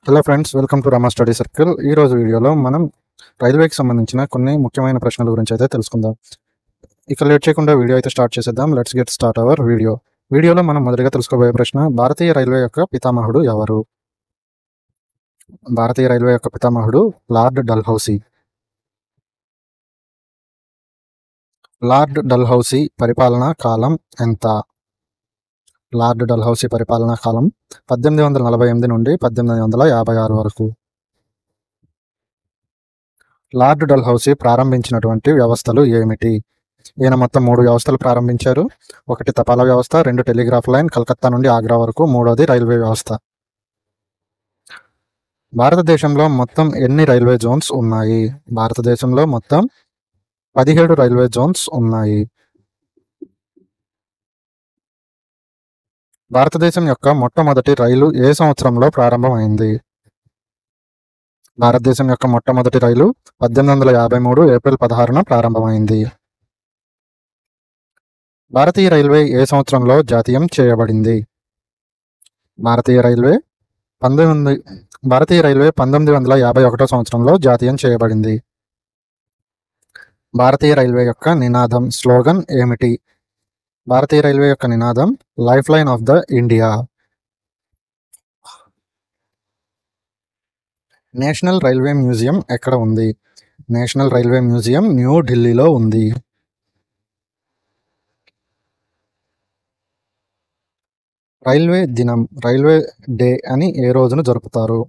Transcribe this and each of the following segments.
Hello friends, welcome to Rama study circle. ఈ రోజు వీడియోలో మనం రైల్వేకి సంబంధించిన కొన్ని ముఖ్యమైన ప్రశ్నల గురించి అయితే తెలుసుకుందాం. ఇక లేట్ చేయకుండా వీడియో అయితే స్టార్ట్ చేసేద్దాం. లెట్స్ గెట్ స్టార్ట్ అవర్ వీడియోలో మనం మొదటిగా తెలుసుకోబోయే ప్రశ్న, భారతీయ రైల్వే యొక్క పితామహుడు ఎవరు? భారతీయ రైల్వే యొక్క పితామహుడు లార్డ్ డల్హౌసీ. లార్డ్ డల్హౌసీ పరిపాలనా కాలం ఎంత? లార్డ్ డల్హౌసీ పరిపాలనా కాలం 1848 నుండి 1856 వరకు. లార్డ్ డల్హౌసీ ప్రారంభించినటువంటి వ్యవస్థలు ఏమిటి? ఈయన మొత్తం 3 వ్యవస్థలు ప్రారంభించారు. ఒకటి తపాలా వ్యవస్థ, 2 టెలిగ్రాఫ్ లైన్ కలకత్తా నుండి ఆగ్రా వరకు, 3వది రైల్వే వ్యవస్థ. భారతదేశంలో మొత్తం ఎన్ని రైల్వే జోన్స్ ఉన్నాయి? భారతదేశంలో మొత్తం 17 రైల్వే జోన్స్ ఉన్నాయి. భారతదేశం యొక్క మొట్టమొదటి రైలు ఏ సంవత్సరంలో ప్రారంభమైంది? భారతదేశం యొక్క మొట్టమొదటి రైలు 1853 ఏప్రిల్ 16న ప్రారంభమైంది. భారతీయ రైల్వే ఏ సంవత్సరంలో జాతీయం చేయబడింది? భారతీయ రైల్వే 1951 సంవత్సరంలో జాతీయం చేయబడింది. భారతీయ రైల్వే యొక్క నినాదం, స్లోగన్ ఏమిటి? భారతీయ రైల్వే యొక్క నినాదం life line of the India. National railway museum ఎక్కడ ఉంది? నేషనల్ రైల్వే మ్యూజియం న్యూఢిల్లీలో ఉంది. రైల్వే దినం, రైల్వే డే అని ఏ రోజున జరుపుతారు?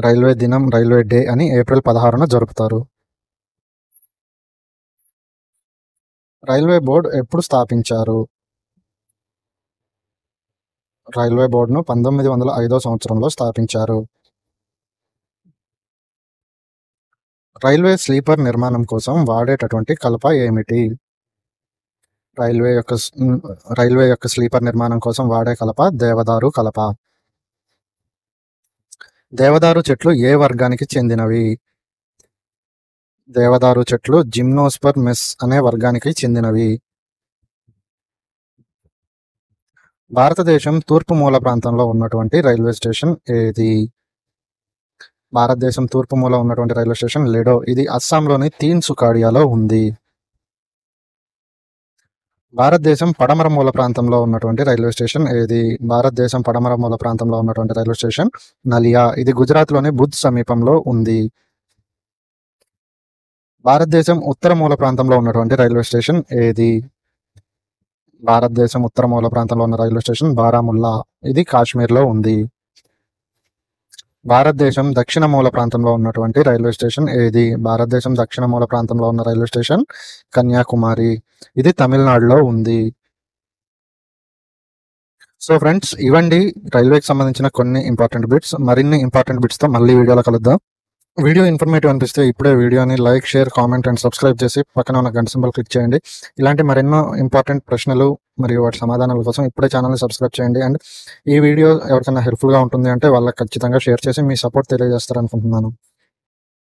రైల్వే దినం, రైల్వే డే అని ఏప్రిల్ 16న జరుపుతారు. రైల్వే బోర్డు ఎప్పుడు స్థాపించారు? రైల్వే బోర్డును 1905 సంవత్సరంలో స్థాపించారు. రైల్వే స్లీపర్ నిర్మాణం కోసం వాడేటటువంటి కలప ఏమిటి? రైల్వే యొక్క స్లీపర్ నిర్మాణం కోసం వాడే కలప దేవదారు కలప. దేవదారు చెట్లు ఏ వర్గానికి చెందినవి? దేవదారు చెట్లు జిమ్నోస్పర్మెస్ అనే వర్గానికి చెందినవి. భారతదేశం తూర్పు మూల ప్రాంతంలో ఉన్నటువంటి రైల్వే స్టేషన్ ఏది? భారతదేశం తూర్పు మూల ఉన్నటువంటి రైల్వే స్టేషన్ లెడో. ఇది అస్సాంలోని తీన్సుఖాడియాలో ఉంది. భారతదేశం పడమర మూల ప్రాంతంలో ఉన్నటువంటి రైల్వే స్టేషన్ ఏది? భారతదేశం పడమర మూల ప్రాంతంలో ఉన్నటువంటి రైల్వే స్టేషన్ నలియా. ఇది గుజరాత్లోని భుజ్ సమీపంలో ఉంది. భారతదేశం ఉత్తర మూల ప్రాంతంలో ఉన్నటువంటి రైల్వే స్టేషన్ ఏది? భారతదేశం ఉత్తర మూల ప్రాంతంలో ఉన్న రైల్వే స్టేషన్ బారాముల్లా. ఇది కాశ్మీర్లో ఉంది. భారతదేశం దక్షిణ మూల ప్రాంతంలో ఉన్నటువంటి రైల్వే స్టేషన్ ఏది? భారతదేశం దక్షిణ మూల ప్రాంతంలో ఉన్న రైల్వే స్టేషన్ కన్యాకుమారి. ఇది తమిళనాడులో ఉంది. సో ఫ్రెండ్స్, ఇవండి రైల్వేకి సంబంధించిన కొన్ని ఇంపార్టెంట్ బిట్స్. మరిన్ని ఇంపార్టెంట్ బిట్స్తో మళ్ళీ వీడియోలో కలుద్దాం. వీడియో ఇన్ఫర్మేటివ్ అనిపిస్తే ఇప్పుడే వీడియోని like, share, comment and subscribe చేసి పక్కన ఉన్న గంట సింబల్ క్లిక్ చేయండి. ఇలాంటి మరెన్నో ఇంపార్టెంట్ ప్రశ్నలు మరియు వాటి సమాధానాల కోసం ఇప్పుడే ఛానల్ని సబ్స్క్రైబ్ చేయండి. అండ్ ఈ వీడియో ఎవరికైనా హెల్ప్ఫుల్గా ఉంటుంది అంటే వాళ్ళకి ఖచ్చితంగా షేర్ చేసి మీ సపోర్ట్ తెలియజేస్తారనుకుంటున్నాను.